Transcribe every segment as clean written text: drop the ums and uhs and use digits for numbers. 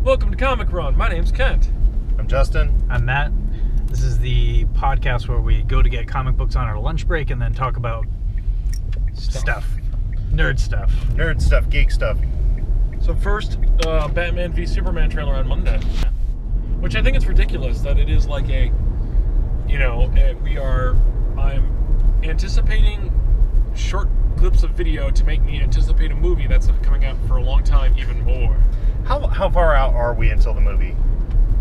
Welcome to Comic Run. My name's Kent. I'm Justin. I'm Matt. This is the podcast where we go to get comic books on our lunch break and then talk about stuff. Nerd stuff. Nerd stuff, geek stuff. So first, Batman v Superman trailer on Monday. Which I think it's ridiculous that it is like a, I'm anticipating short clips of video to make me anticipate a movie that's coming out for a long time even more. How far out are we until the movie?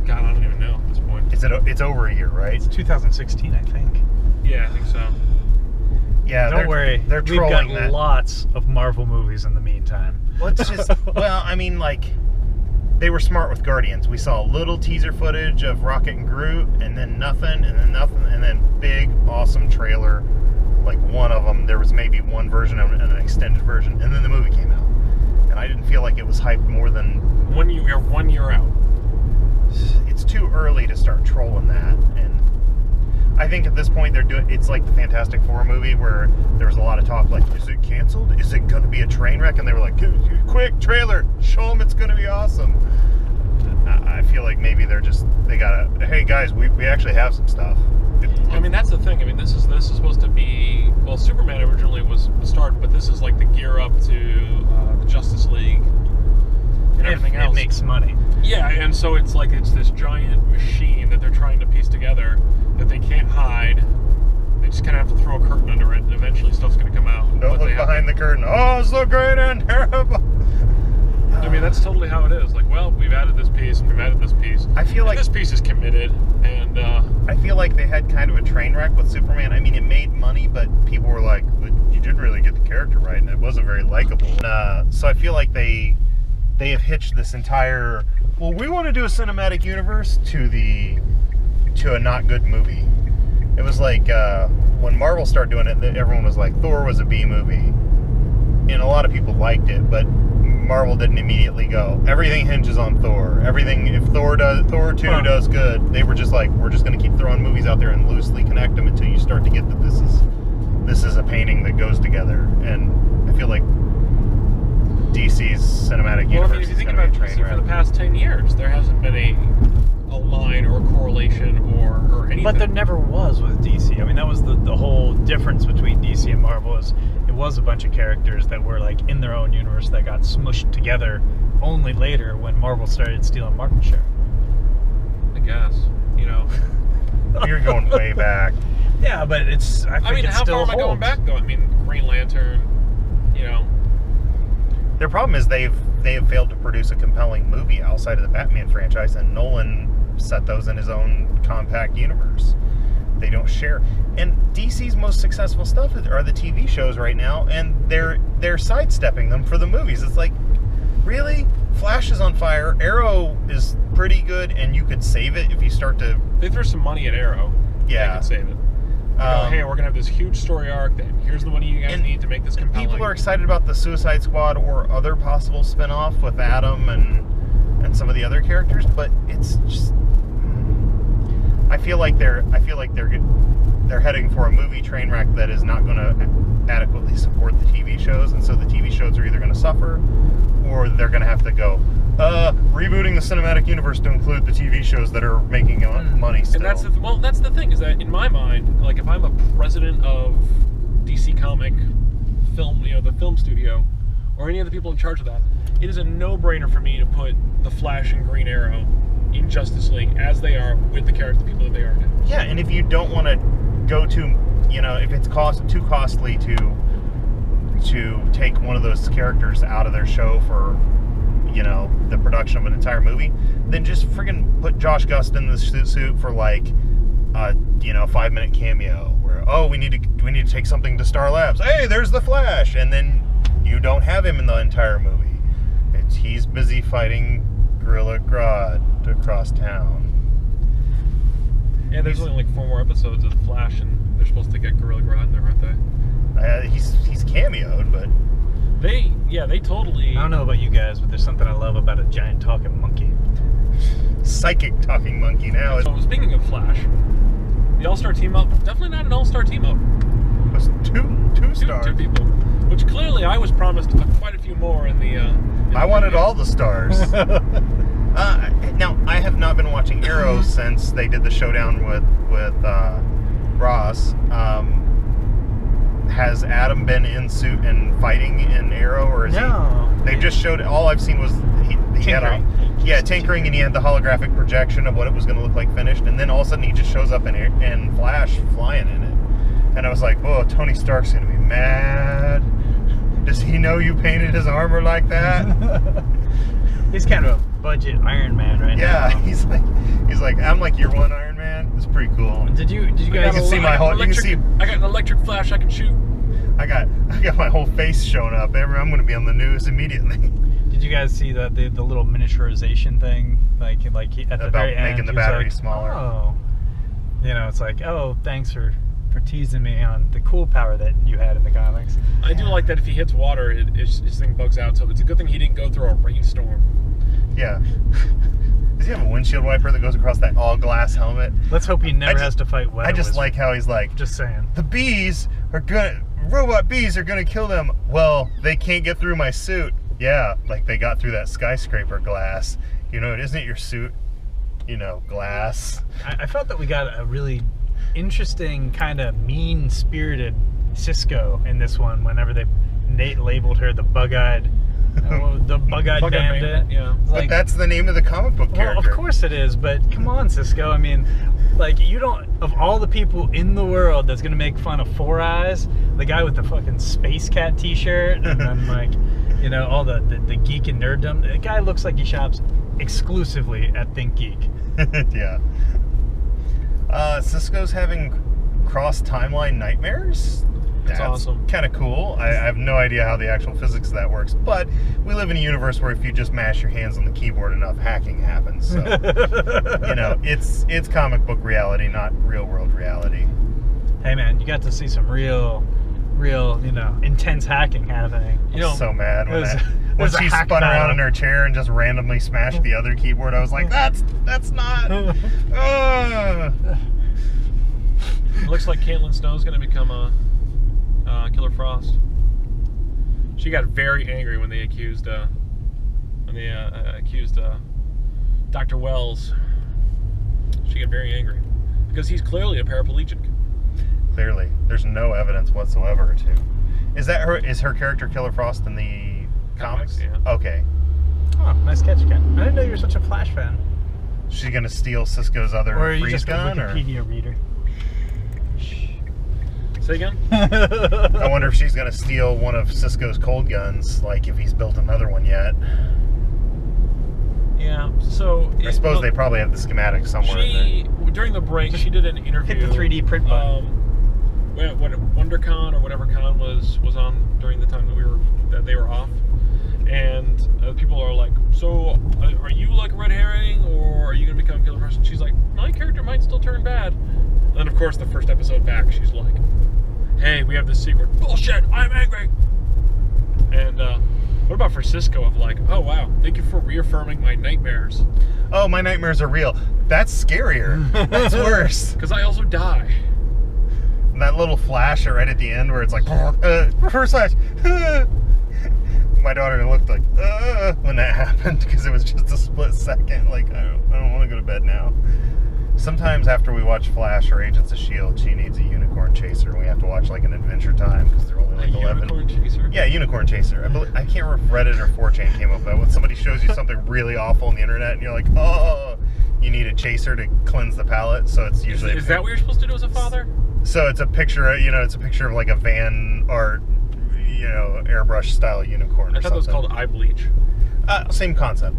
God, I don't even know at this point. It's over a year, right? It's 2016, I think. Yeah, I think so. Yeah, Don't worry. They're trolling We've got lots of Marvel movies in the meantime. Let's just, they were smart with Guardians. We saw a little teaser footage of Rocket and Groot, and then nothing, and then big, awesome trailer. Like one of them, there was maybe one version of it and an extended version, and then the movie came out. And I didn't feel like it was hyped more than... 1 year out. It's too early to start trolling that, and I think at this point it's like the Fantastic Four movie where there was a lot of talk like, is it canceled? Is it going to be a train wreck? And they were like, quick, trailer, show them it's going to be awesome. I feel like maybe they gotta, hey guys, we actually have some stuff. That's the thing. This is supposed to be, well, Superman originally was the start, but this is like the gear up to the Justice League and everything else. It makes money. Yeah, and so it's this giant machine that they're trying to piece together that they can't hide. They just kind of have to throw a curtain under it, and eventually stuff's going to come out. Don't look behind the curtain. Oh, so great and terrible. That's totally how it is. Like, well, we've added this piece, and we've added this piece. I feel like this piece is committed, and... I feel like they had kind of a train wreck with Superman. It made money, but people were like, but you didn't really get the character right, and it wasn't very likable. So I feel like they have hitched this entire... Well, we want to do a cinematic universe to a not good movie. It was like when Marvel started doing it, everyone was like, Thor was a B movie. And a lot of people liked it, but Marvel didn't immediately go, everything hinges on Thor. Everything, if Thor 2 does good, they were just like, we're just going to keep throwing movies out there and loosely connect them until you start to get that this is a painting that goes together. And I feel like DC's cinematic universe if you think about DC for the past 10 years, there hasn't been a line or a correlation or anything. But there never was with DC. That was the whole difference between DC and Marvel is it was a bunch of characters that were like in their own universe that got smushed together only later when Marvel started stealing market share. I guess, You're going way back. Yeah, but I think it how still far am I going back though? Green Lantern, Their problem is they have failed to produce a compelling movie outside of the Batman franchise, and Nolan set those in his own compact universe. They don't share. And DC's most successful stuff are the TV shows right now, and they're sidestepping them for the movies. It's like, really? Flash is on fire. Arrow is pretty good, and you could save it if you start to... They threw some money at Arrow. Yeah. They could save it. Hey, we're going to have this huge story arc, then here's the money you guys need to make this compelling. People are excited about the Suicide Squad or other possible spin-off with Adam and some of the other characters, but it's just... I feel like they're heading for a movie train wreck that is not going to adequately support the TV shows, and so the TV shows are either going to suffer or they're going to have to go rebooting the cinematic universe to include the TV shows that are making money still. And that's the thing, is that in my mind, like if I'm a president of DC Comic film, the film studio, or any of the people in charge of that, it is a no-brainer for me to put the Flash and Green Arrow in Justice League as they are with the people that they are now. Yeah, and if you don't want to go to, if it's too costly to take one of those characters out of their show for, the production of an entire movie, then just friggin' put Josh Gust in the suit for like, a 5-minute cameo where, we need to take something to Star Labs. Hey, there's the Flash, and then you don't have him in the entire movie. He's busy fighting Gorilla Grodd across town. Yeah, there's only like 4 more episodes of Flash, and they're supposed to get Gorilla Grodd in there, aren't they? He's cameoed, but they totally... I don't know about you guys, but there's something I love about a giant talking monkey. Psychic talking monkey now. So speaking of Flash, the All-Star team-up, definitely not an All-Star team-up. It was two stars. Two people, which clearly I was promised quite a few more in the... I wanted all the stars. Now, I have not been watching Arrow since they did the showdown with Ross. Has Adam been in suit and fighting in Arrow, or is No. he? They just showed. All I've seen was he had tinkering, and he had the holographic projection of what it was going to look like finished, and then all of a sudden he just shows up in Flash flying in it, and I was like, "Whoa, Tony Stark's going to be mad. Does he know you painted his armor like that?" He's kind of a budget Iron Man right now. Yeah, he's like, I'm like year one Iron Man. It's pretty cool. Did you guys can see my whole. You can see. I got an electric flash I can shoot. I got my whole face showing up. I'm going to be on the news immediately. Did you guys see the little miniaturization thing? Like at the About very end, making the he was battery like, smaller. Oh, it's like, oh, thanks for teasing me on the cool power that you had in the comics. I do like that if he hits water, his thing bugs out. So it's a good thing he didn't go through a rainstorm. Yeah. Does he have a windshield wiper that goes across that all glass helmet? Let's hope he never has to fight weather. I just wizards. like how he's like, Just saying. the robot bees are gonna kill them. Well, they can't get through my suit. Yeah, like they got through that skyscraper glass. Isn't it your suit? Glass. I felt that we got a really interesting kind of mean-spirited Cisco in this one. Whenever Nate labeled her the bug-eyed bandit. Yeah. But that's the name of the comic book character. Well, of course it is, but come on, Cisco. I mean, like, you don't, of all the people in the world that's gonna make fun of Four Eyes, the guy with the fucking Space Cat t-shirt, and then like, all the geek and nerddom, the guy looks like he shops exclusively at Think Geek. Yeah. Cisco's having cross-timeline nightmares? That's awesome. Kind of cool. I have no idea how the actual physics of that works, but we live in a universe where if you just mash your hands on the keyboard enough, hacking happens. So, it's comic book reality, not real-world reality. Hey man, you got to see some real, intense hacking happening. I'm so mad when she hack spun around battle. in her chair and just randomly smashed the other keyboard. I was like, that's not. It looks like Caitlin Snow's going to become a Killer Frost. She got very angry when they accused Dr. Wells. She got very angry because he's clearly a paraplegic. Clearly, there's no evidence whatsoever to. Is her character Killer Frost in the comics? Yeah. Okay. Oh, nice catch, Ken. I didn't know you were such a Flash fan. She's gonna steal Cisco's other Or are you freeze just a gun, Wikipedia reader? Say again? I wonder if she's gonna steal one of Cisco's cold guns, like if he's built another one yet. Yeah. So I suppose they probably have the schematic somewhere. During the break, she did an interview. Hit the 3D print button. What WonderCon or whatever con was on during the time that they were off, and people are like, "So, are you like a red herring, or are you gonna become Killer Frost?" She's like, "My character might still turn bad." And then, of course, the first episode back, she's like, "Hey, we have this secret. Bullshit! I'm angry." And what about for Cisco of like, "Oh wow, thank you for reaffirming my nightmares." Oh, my nightmares are real. That's scarier. That's worse. Because I also die. And that little flash right at the end where it's like, reverse flash. My daughter looked like, when that happened because it was just a split second. Like, I don't want to go to bed now. Sometimes after we watch Flash or Agents of S.H.I.E.L.D., she needs a unicorn chaser, and we have to watch like an Adventure Time because they're only like 11. Unicorn chaser? Yeah, unicorn chaser. I can't remember if Reddit or 4chan came up with that. When somebody shows you something really awful on the internet, and you're like, oh, you need a chaser to cleanse the palate. So it's usually is that what you're supposed to do as a father? So it's a picture. It's a picture of like a van art, airbrush style unicorn. I thought that was called eye bleach. Same concept.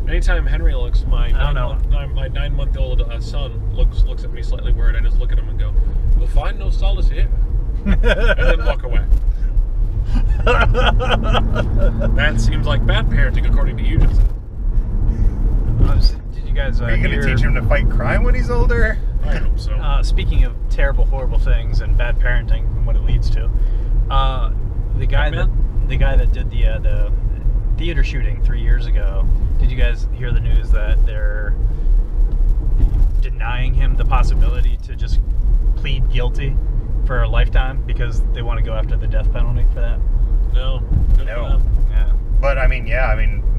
Anytime Henry looks, my I don't know. 9-month-old son looks at me slightly worried. I just look at him and go, "You'll find no solace here," and then walk away. That seems like bad parenting, according to you, Justin. Did you guys Are you going to teach him to fight crime when he's older? I hope so. Speaking of terrible, horrible things and bad parenting and what it leads to, the guy that did the theater shooting 3 years ago, did you guys hear the news that they're denying him the possibility to just plead guilty for a lifetime because they want to go after the death penalty for that? No. Good for No. them. Yeah. But I mean,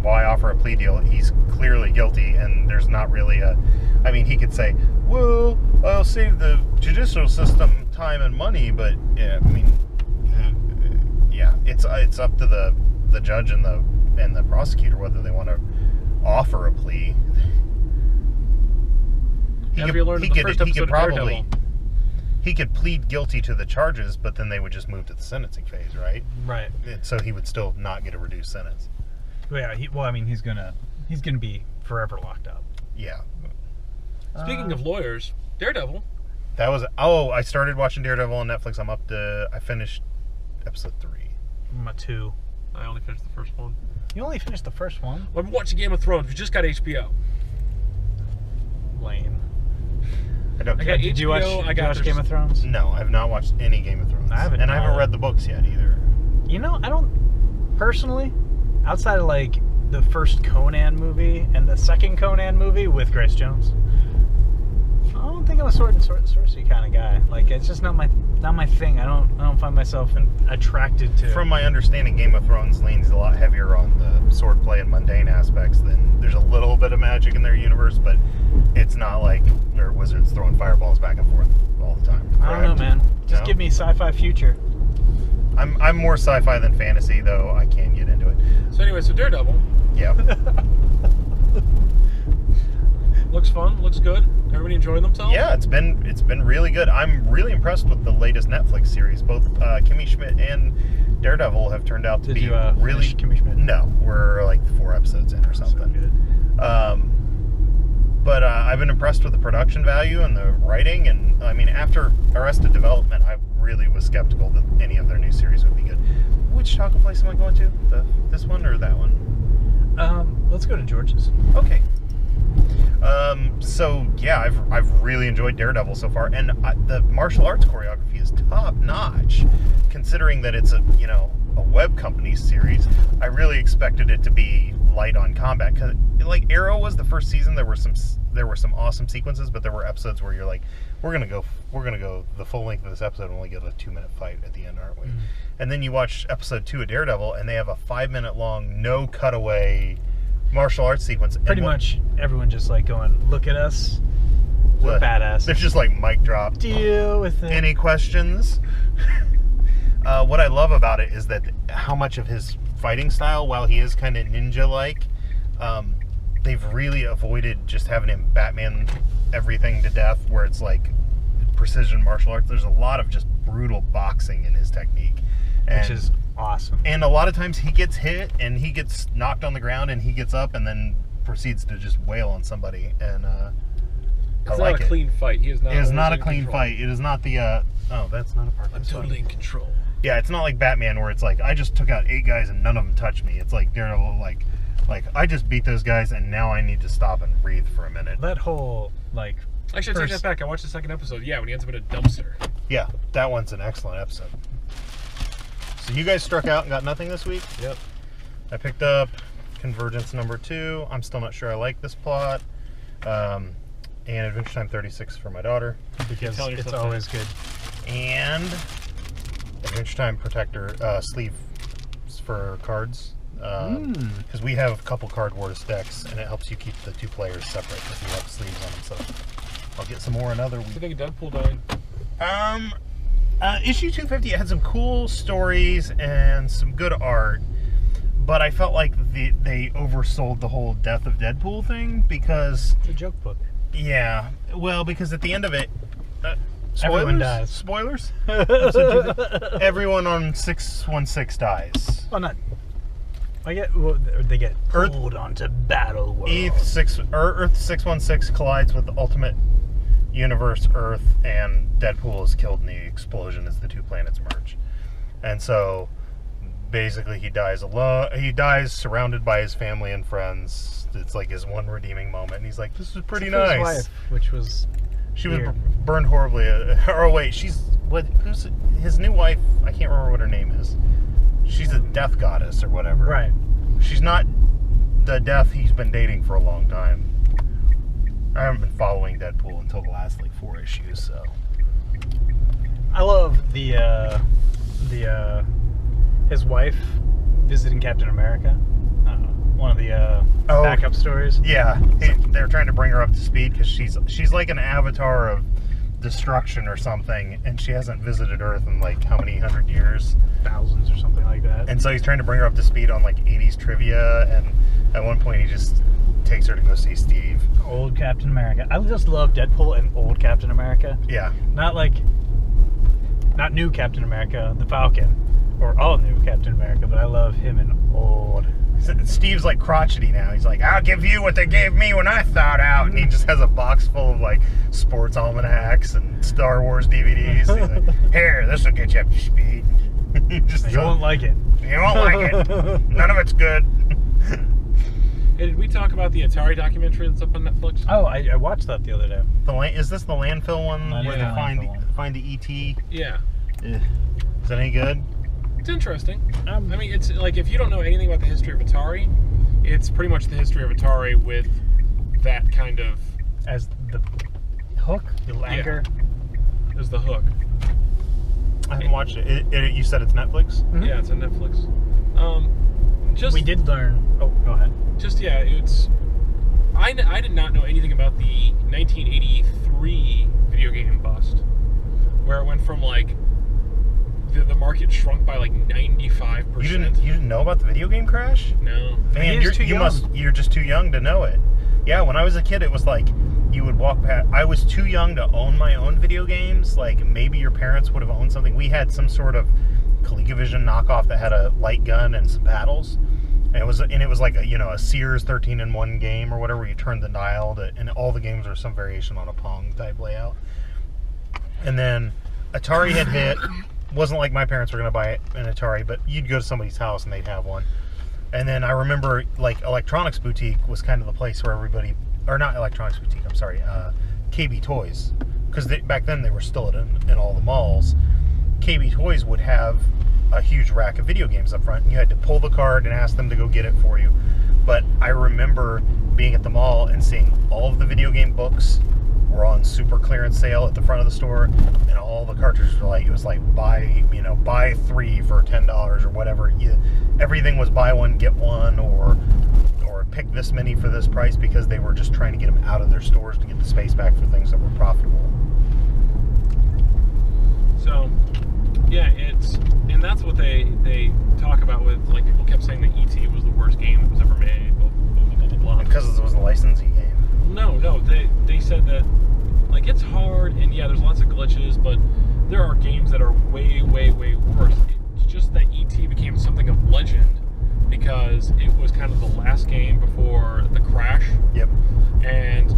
why offer a plea deal? He's clearly guilty, and there's not really a. I mean, he could say, "Well, I'll save the judicial system time and money," but yeah, I mean, it's up to the judge and the prosecutor whether they want to offer a plea. He could plead guilty to the charges, but then they would just move to the sentencing phase, right? Right. So he would still not get a reduced sentence. Yeah. He's gonna be forever locked up. Yeah. Speaking of lawyers, Daredevil. That was. Oh, I started watching Daredevil on Netflix. I finished episode 3. I'm at 2. I only finished the first one. You only finished the first one? Well, I'm watching Game of Thrones. We just got HBO. Lame. Did you watch Game of Thrones? No, I have not watched any Game of Thrones. I haven't read the books yet either. You know, I don't personally, outside of like the first Conan movie and the second Conan movie with Grace Jones, I don't think I'm a sword and sorcery kind of guy. Like, it's just not my thing. I don't find myself attracted to. From my understanding, Game of Thrones leans a lot heavier on the swordplay and mundane aspects. Than there's a little bit of magic in their universe, but it's not like they're wizards throwing fireballs back and forth all the time. Correct? I don't know, man. Just give me sci-fi future. I'm more sci-fi than fantasy, though. I can't get into it. So anyway, Daredevil. Yeah. Looks fun. Looks good. Everybody enjoying themselves? Yeah, it's been really good. I'm really impressed with the latest Netflix series. Both Kimmy Schmidt and Daredevil have turned out to be really. Did you Kimmy Schmidt? No, we're like 4 episodes in or something. So good. But I've been impressed with the production value and the writing. And I mean, after Arrested Development, I really was skeptical that any of their new series would be good. Which taco place am I going to? This one or that one? Let's go to George's. Okay. So yeah, I've really enjoyed Daredevil so far, and the martial arts choreography is top notch. Considering that it's a web company series, I really expected it to be light on combat. Cause like Arrow was the first season, there were some awesome sequences, but there were episodes where you're like, we're gonna go the full length of this episode and only get a 2-minute fight at the end, aren't we? And then you watch episode 2 of Daredevil, and they have a 5-minute long no cutaway martial arts sequence. Pretty much everyone just like going, look at us, we're badass. There's just like mic drop. Deal with it. Any questions? What I love about it is that how much of his fighting style, while he is kind of ninja-like, they've really avoided just having him Batman everything to death, where it's like precision martial arts. There's a lot of just brutal boxing in his technique. Which is awesome. And a lot of times he gets hit and he gets knocked on the ground and he gets up and then proceeds to just wail on somebody. And it's not a clean fight. It is not a clean fight. It is not the oh, that's not a part. I'm totally in control. Yeah, it's not like Batman where it's like I just took out 8 guys and none of them touched me. It's like Daredevil, like I just beat those guys and now I need to stop and breathe for a minute. That whole like. Actually, I take that back. I watched the second episode. Yeah, when he ends up in a dumpster. Yeah, that one's an excellent episode. So you guys struck out and got nothing this week? Yep. I picked up Convergence number 2. I'm still not sure I like this plot. And Adventure Time 36 for my daughter. Because it's always good. And Adventure Time Protector sleeve for cards. Because we have a couple Card Wars decks, and it helps you keep the 2 players separate if you have sleeves on them. So I'll get some more another week. I think Deadpool died. Issue 250 had some cool stories and some good art, but I felt like they oversold the whole death of Deadpool thing because... It's a joke book. Yeah. Well, because at the end of it... spoilers? Everyone dies. Spoilers? Everyone on 616 dies. Well, not... they get pulled onto Battle World. Earth 616 collides with the Ultimate Universe Earth, and Deadpool is killed in the explosion as the 2 planets merge. And so basically he dies alone. He dies surrounded by his family and friends. It's like his one redeeming moment, and he's like, this is pretty nice. His wife, which was she weird. Was burned horribly. Oh wait, who's his new wife? I can't remember what her name is. She's a death goddess or whatever. Right. She's not the death he's been dating for a long time. I haven't been following Deadpool until the last like 4 issues, so. I love his wife visiting Captain America. One of the backup stories. Yeah, they're trying to bring her up to speed because she's like an avatar of destruction or something, and she hasn't visited Earth in like how many 100 years? Thousands or something like that. And so he's trying to bring her up to speed on like 80s trivia, and at one point he just takes her to go see Steve. Old Captain America. I just love Deadpool and old Captain America. Yeah. Not new Captain America, the Falcon, or all new Captain America, but I love him in old. Steve's like crotchety now. He's like, I'll give you what they gave me when I thawed out. And he just has a box full of like sports almanacs and Star Wars DVDs. He's like, here, this will get you up to speed. You won't like it. You won't like it. None of it's good. Hey, did we talk about the Atari documentary that's up on Netflix? Oh, I watched that the other day. Is this the landfill one where they find the ET? Yeah. Is that any good? It's interesting. I mean, it's like, if you don't know anything about the history of Atari, it's pretty much the history of Atari with that kind of... As the hook? The anchor? As the hook. I haven't watched it. You said it's Netflix? Mm-hmm. Yeah, it's on Netflix. We did learn... Oh, go ahead. It's... I did not know anything about the 1983 video game bust, where it went from like... The market shrunk by like 95%. You didn't know about the video game crash? No. Man, you're just too young to know it. Yeah, when I was a kid, it was like you would walk past. I was too young to own my own video games. Like maybe your parents would have owned something. We had some sort of ColecoVision knockoff that had a light gun and some paddles, and it was like a Sears 13-in-1 game or whatever. Where you turned the dial and all the games were some variation on a Pong type layout. And then Atari had hit. Wasn't like my parents were going to buy an Atari, but you'd go to somebody's house and they'd have one. And then I remember, like, Electronics Boutique was kind of the place where everybody... Or not Electronics Boutique, I'm sorry. KB Toys. Because back then they were still in all the malls. KB Toys would have a huge rack of video games up front. And you had to pull the card and ask them to go get it for you. But I remember being at the mall and seeing all of the video game books were on super clearance sale at the front of the store, and all the cartridges were like, it was like buy 3 for $10 or whatever. Everything was buy one get one, or pick this many for this price, because they were just trying to get them out of their stores to get the space back for things that were profitable. So yeah, and that's what they talk about with, like, people kept saying that E.T. was the worst game that was ever made, blah blah blah blah blah. Because it was a licensing game. No, they said that, like, it's hard, and yeah, there's lots of glitches, but there are games that are way, way, way worse. It's just that E.T. became something of legend because it was kind of the last game before the crash. Yep. And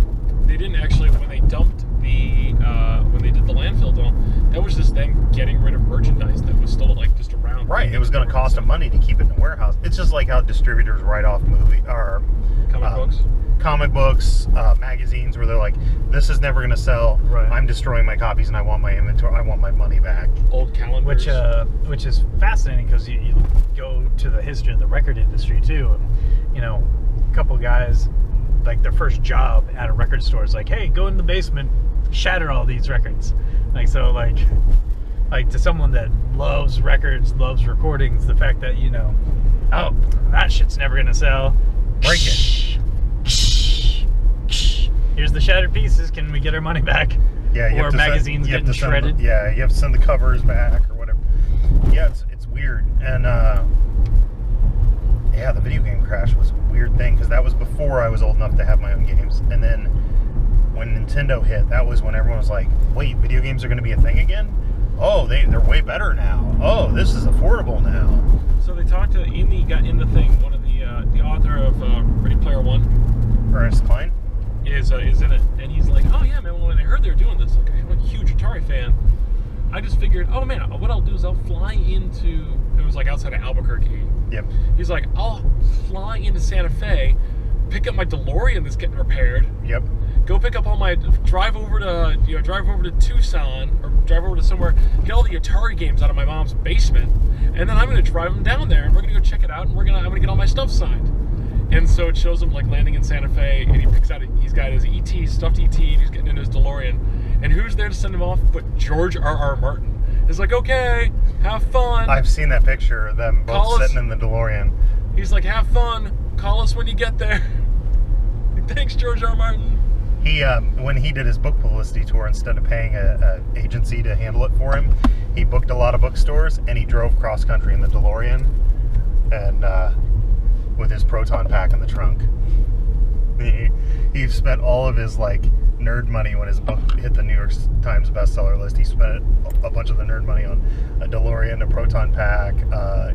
they didn't actually, when they dumped when they did the landfill dump, that was just them getting rid of merchandise that was still, like, just around. Right, it was going to cost them money to keep it in the warehouse. It's just like how distributors write off comic books, magazines, where they're like, this is never going to sell. Right. I'm destroying my copies and I want my inventory. I want my money back. Old calendars. Which is fascinating, because you go to the history of the record industry too, and a couple guys, like, their first job at a record store is like, hey, go in the basement, shatter all these records. Like, so like to someone that loves records, loves recordings, the fact that oh, that shit's never going to sell. Break it. Here's the shattered pieces. Can we get our money back? Yeah, or magazines getting shredded. You have to send the covers back or whatever. Yeah, it's weird. And the video game crash was a weird thing, because that was before I was old enough to have my own games. And then when Nintendo hit, that was when everyone was like, "Wait, video games are going to be a thing again? Oh, they're way better now. Oh, this is affordable now." So they talked to in the thing, one of the author of Ready Player One, Ernest Cline, is in it, and he's like, "Oh yeah, man, when I heard they were doing this, like, I'm a huge Atari fan. I just figured, oh man, what I'll do is I'll fly into," it was like outside of Albuquerque. Yep. He's like, "I'll fly into Santa Fe, pick up my DeLorean that's getting repaired. Yep. Go pick up all my, drive over to Tucson, or drive over to somewhere, get all the Atari games out of my mom's basement, and then I'm going to drive them down there, and we're going to go check it out, and I'm going to get all my stuff signed." And so it shows him, like, landing in Santa Fe, and he picks out, he's got his E.T., stuffed E.T., and he's getting into his DeLorean. And who's there to send him off but George R.R. Martin? He's like, "Okay, have fun." I've seen that picture of them both sitting in the DeLorean. He's like, "Have fun. Call us when you get there. Thanks, George R. Martin. He when he did his book publicity tour, instead of paying a agency to handle it for him, he booked a lot of bookstores and he drove cross country in the DeLorean, and with his proton pack in the trunk. He spent all of his like nerd money when his book hit the New York Times bestseller list. He spent a bunch of the nerd money on a DeLorean, a proton pack.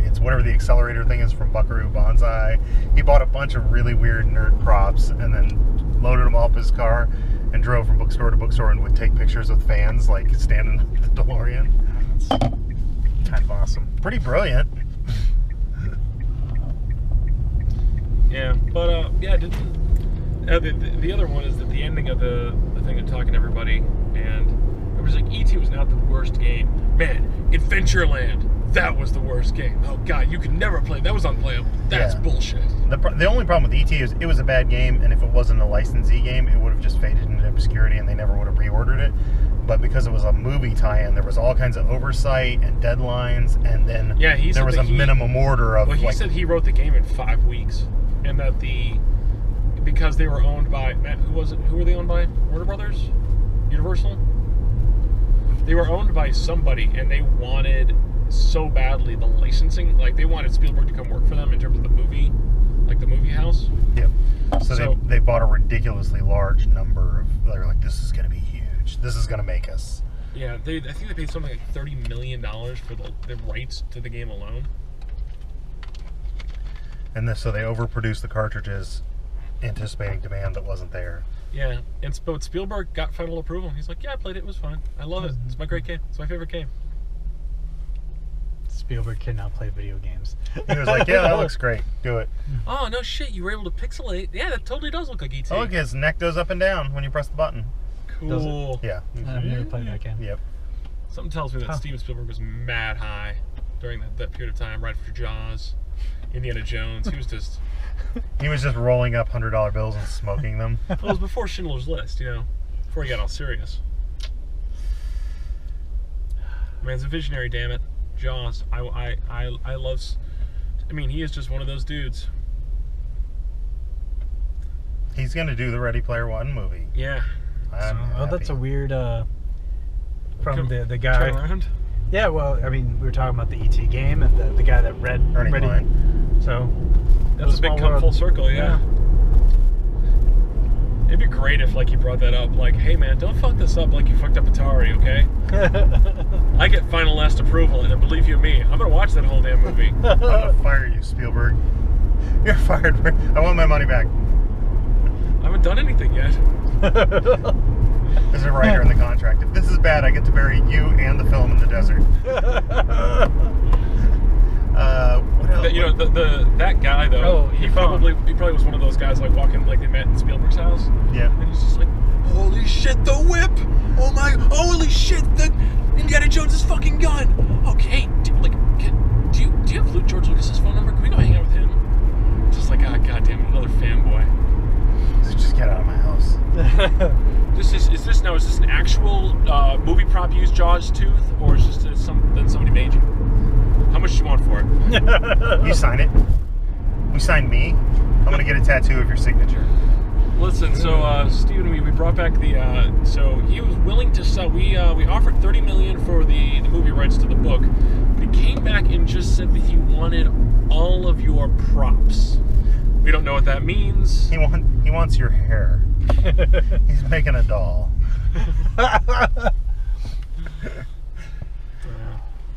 It's whatever the accelerator thing is from Buckaroo Banzai. He bought a bunch of really weird nerd props and then loaded them off his car and drove from bookstore to bookstore and would take pictures with fans like standing in the DeLorean. That's kind of awesome. Pretty brilliant. Yeah, but yeah, the other one is that the ending of the thing of talking to everybody, and it was like E.T. was not the worst game. Man, Adventureland, that was the worst game. Oh God, you could never play. That was unplayable. That's bullshit. The only problem with E.T. is it was a bad game, and if it wasn't a licensee game, it would have just faded into obscurity, and they never would have reordered it. But because it was a movie tie-in, there was all kinds of oversight and deadlines, and then there was a minimum order of. Well, he said he wrote the game in 5 weeks, and that because they were owned by who were they owned by? Warner Brothers? Universal? They were owned by somebody, and they wanted so badly the licensing, like they wanted Spielberg to come work for them in terms of the movie, like the movie house. Yep. So they bought a ridiculously large number of. They were like, this is going to be huge. This is going to make us. Yeah, I think they paid something like $30 million for the rights to the game alone. And so they overproduced the cartridges, anticipating demand that wasn't there. Yeah, but Spielberg got final approval. He's like, yeah, I played it. It was fun. I love it. It's my great game. It's my favorite game. Spielberg cannot play video games. He was like, yeah, that looks great. Do it. Oh, no shit. You were able to pixelate. Yeah, that totally does look like E.T. Oh, look, his neck goes up and down when you press the button. Cool. Yeah. I've never played that game. Yep. Something tells me that Steven Spielberg was mad high during that period of time, right after Jaws, Indiana Jones. He was just rolling up $100 bills and smoking them. Well, it was before Schindler's List, before he got all serious. Man's a visionary, damn it. Jaws. I love. I mean, he is just one of those dudes. He's gonna do the Ready Player One movie. Yeah. That's a weird. From the guy. Turnaround? Yeah, well, I mean, we were talking about the E.T. game and the guy that read Ernie Ready. Klein. So that's a big come full circle, yeah. It'd be great if, like, you brought that up, like, hey, man, don't fuck this up like you fucked up Atari, okay? I get final last approval, and believe you me, I'm gonna watch that whole damn movie. I'm gonna fire you, Spielberg. You're fired. I want my money back. I haven't done anything yet. There's a writer in the contract. If this is bad, I get to bury you and the film in the desert. What else? That guy though. He probably was one of those guys like walking, like they met in Spielberg's house. Yeah. And he's just like, holy shit, the whip! Oh my, holy shit, the Indiana Jones' fucking gun. Okay, do you have George Lucas's phone number? Can we go hang out with him? Just like, goddamn, another fanboy. Just get out of my house. Is this an actual movie prop used Jaws tooth, or is this something somebody made you? How much do you want for it? You sign it. You sign me. I'm gonna get a tattoo of your signature. Listen, so Steven, we brought back the. So he was willing to sell. We offered $30 million for the movie rights to the book. But he came back and just said that he wanted all of your props. We don't know what that means. He wants your hair. He's making a doll.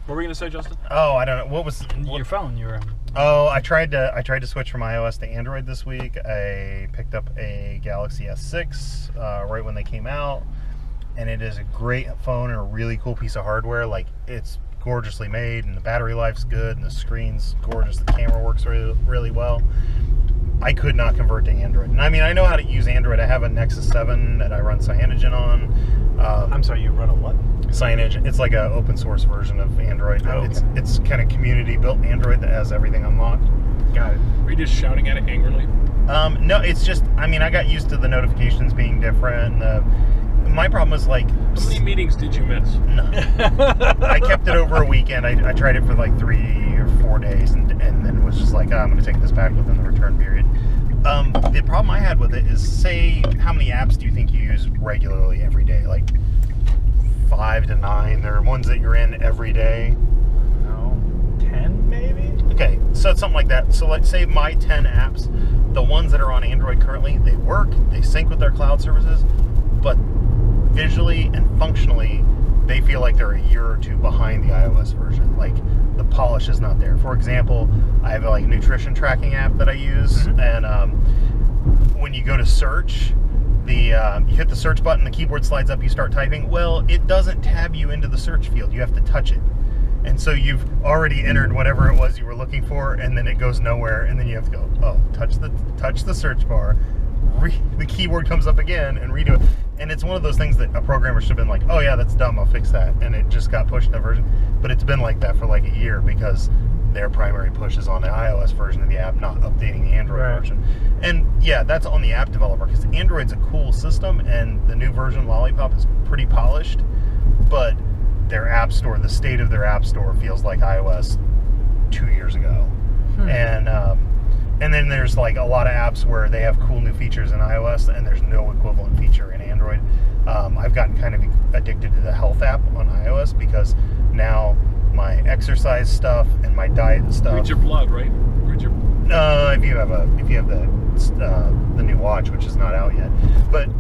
What were we gonna say, Justin? Oh, I don't know. What was your phone? Oh, I tried to switch from iOS to Android this week. I picked up a Galaxy S6 right when they came out, and it is a great phone and a really cool piece of hardware. Like, it's gorgeously made, and the battery life's good, and the screen's gorgeous. The camera works really, really well. I could not convert to Android. And I mean, I know how to use Android. I have a Nexus 7 that I run Cyanogen on. I'm sorry, you run a what? Cyanogen. It's like an open source version of Android. Oh, okay. It's kind of community built Android that has everything unlocked. Got it. Were you just shouting at it angrily? No, it's just, I mean, I got used to the notifications being different. My problem was like... How many meetings did you miss? No. I kept it over a weekend. I tried it for like 3 or 4 days, and then and was just like, I'm going to take this back within the return period. The problem I had with it is, say, how many apps do you think you use regularly every day? Like 5 to 9. There are ones that you're in every day. No, 10 maybe. Okay, so it's something like that. So let's say my 10 apps, the ones that are on Android currently, they work, they sync with their cloud services, but visually and functionally, they feel like they're a year or two behind the iOS version. Like, the polish is not there. For example, I have a nutrition tracking app that I use, and when you go to search, you hit the search button, the keyboard slides up, you start typing. Well, it doesn't tab you into the search field. You have to touch it. And so you've already entered whatever it was you were looking for, and then it goes nowhere, and then you have to go, oh, touch the search bar, the keyboard comes up again, and redo it. And it's one of those things that a programmer should have been like, oh yeah, that's dumb, I'll fix that. And it just got pushed in a version. But it's been like that for like a year because their primary push is on the iOS version of the app, not updating the Android version. And yeah, that's on the app developer because Android's a cool system, and the new version, Lollipop, is pretty polished. But their app store, the state of their app store feels like iOS 2 years ago. And then there's like a lot of apps where they have cool new features in iOS and there's no equivalent feature in Android. I've gotten kind of addicted to the health app on iOS because now my exercise stuff and my diet stuff. Reads your blood, right? Reads your. If you have the new watch, which is not out yet, but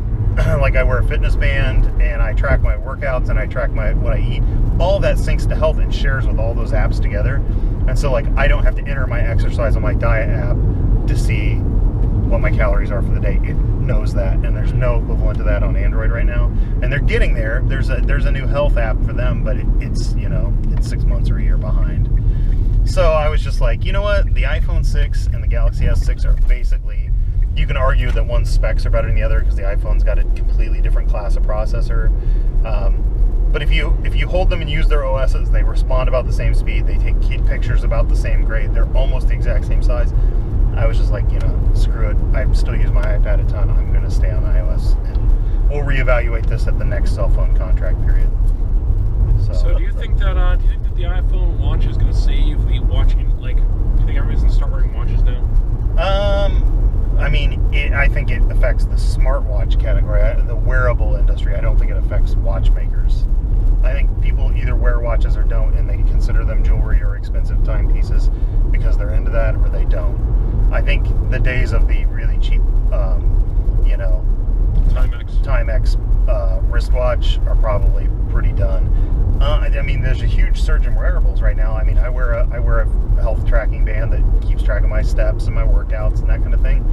like I wear a fitness band and I track my workouts and I track what I eat. All that syncs to health and shares with all those apps together. And so like I don't have to enter my exercise on my diet app to see what my calories are for the day. It knows that, and there's no equivalent to that on Android right now. And they're getting there. There's a new health app for them, but it's 6 months or a year behind. So I was just like, you know what? The iPhone 6 and the Galaxy S6 are basically, you can argue that one's specs are better than the other because the iPhone's got a completely different class of processor. But if you hold them and use their OSs, they respond about the same speed. They take pictures about the same grade. They're almost the exact same size. I was just like, screw it. I still use my iPad a ton. I'm going to stay on iOS, and we'll reevaluate this at the next cell phone contract period. So do you think that the iPhone watch is going to save the watching? Like, do you think everybody's going to start wearing watches now? I mean, I think it affects the smartwatch category, the wearable industry. I don't think it affects watchmakers. I think people either wear watches or don't, and they consider them jewelry or expensive timepieces because they're into that, or they don't. I think the days of the really cheap, Timex wristwatch are probably pretty done. I mean, there's a huge surge in wearables right now. I mean, I wear a health tracking band that keeps track of my steps and my workouts and that kind of thing.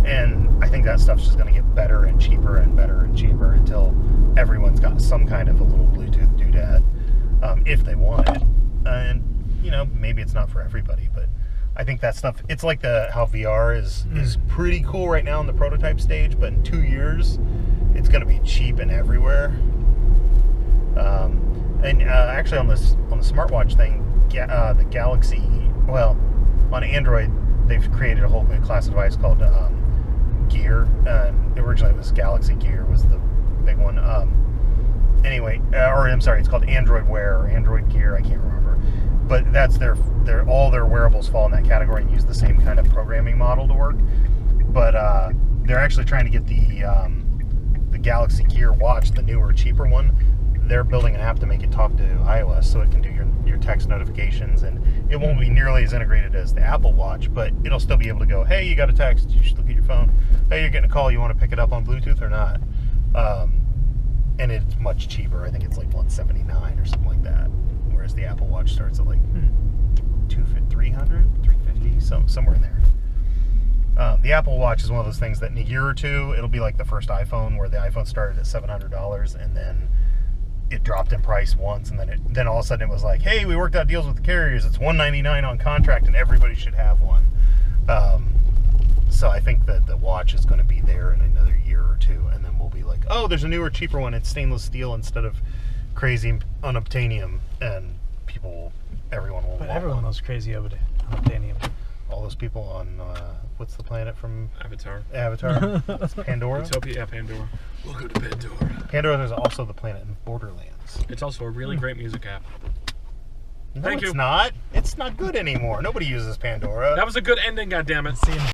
And I think that stuff's just going to get better and cheaper and better and cheaper until everyone's got some kind of a little Bluetooth doodad, if they want it. And maybe it's not for everybody, but I think that stuff, it's like how VR is pretty cool right now in the prototype stage, but in 2 years it's going to be cheap and everywhere. Actually on the smartwatch thing, the Galaxy, well, on Android they've created a whole new class of device called Gear. Originally it was Galaxy Gear was the big one. It's called Android Wear or Android Gear, I can't remember. But that's all their wearables fall in that category and use the same kind of programming model to work. But they're actually trying to get the Galaxy Gear watch, the newer, cheaper one. They're building an app to make it talk to iOS so it can do your text notifications, and it won't be nearly as integrated as the Apple Watch, but it'll still be able to go, hey, you got a text, you should look at your phone. Hey, you're getting a call, you want to pick it up on Bluetooth or not? And it's much cheaper. I think it's like $179 or something like that, whereas the Apple Watch starts at like $300, $350, somewhere in there. The Apple Watch is one of those things that in a year or two, it'll be like the first iPhone, where the iPhone started at $700 and then it dropped in price once, and then all of a sudden it was like, hey, we worked out deals with the carriers, it's $199 on contract and everybody should have one. So I think that the watch is going to be there in another year or two, and then we'll be like, oh, there's a newer, cheaper one, it's stainless steel instead of crazy unobtainium, and everyone will want everyone one. loves crazy unobtainium. All those people on what's the planet from Avatar? Pandora? Utopia, yeah, Pandora. Welcome to Pandora. Pandora is also the planet in Borderlands. It's also a really great music app. No, Thank it's you. not. It's not good anymore. Nobody uses Pandora. That was a good ending, goddammit. See you